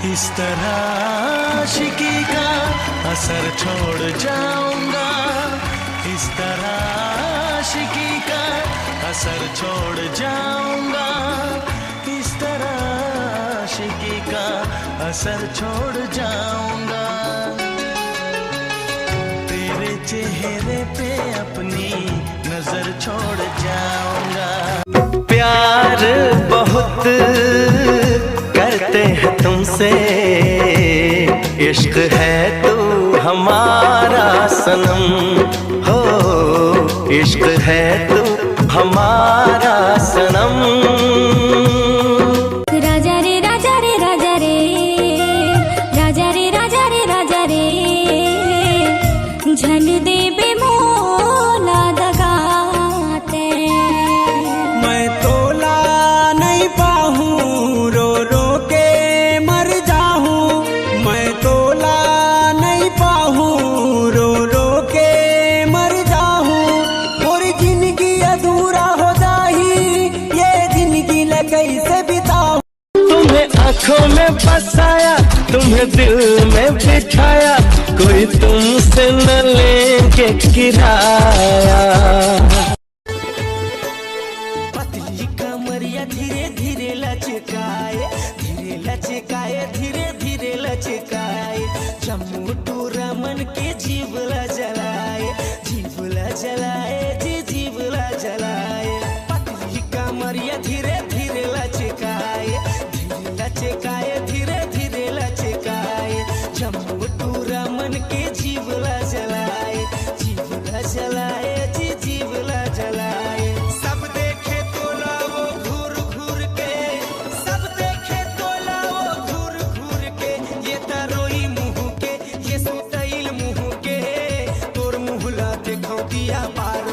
इस तरह आशिकी का असर छोड़ जाऊंगा, इस तरह आशिकी का असर छोड़ जाऊंगा, इस तरह आशिकी का असर छोड़ जाऊंगा। तेरे चेहरे पे अपनी नजर छोड़ जाऊंगा। प्यार बहुत करते हैं तुमसे, इश्क है तू हमारा सनम, हो इश्क है तू हमारा सनम। राजा रे राजा रे राजा रे, राजा रे राजा रे राजा रे, झल दे बेमोला दगाते। मैं तोला नहीं पाहूँ, रो रो के मर जाऊँ। मैं तोला नहीं पाहूँ, रो रो के मर जाऊँ। और जिंदगी अधूरा हो जाही, ये जिंदगी कैसे बिताऊँ। तुम्हें आंखों में बसाया, तुम्हें दिल में बिठाया, कोई तुमसे न लेके किराया। पतली कमरिया धीरे धीरे लचकाए, धीरे लचकाए, धीरे धीरे लचकाए। जम्मू टू रमन के जीवला जलाए, जीवला जलाए, जी जीवला जलाए। पतली कमरिया धीरे धीरे लचकाए, धीरे लचकाए, धीरे धीरे लचकाए। जम्मू टू रमन के जीवला जलाए, जीवला जलाए, जी जीवला जलाए। सब देखे तोला वो घूर घूर के, सब देखे तोला वो घूर घूर के। ये तरोई मुँह के, ये सुतैल मुँह के, तोर मुँहला देखौ दिया पार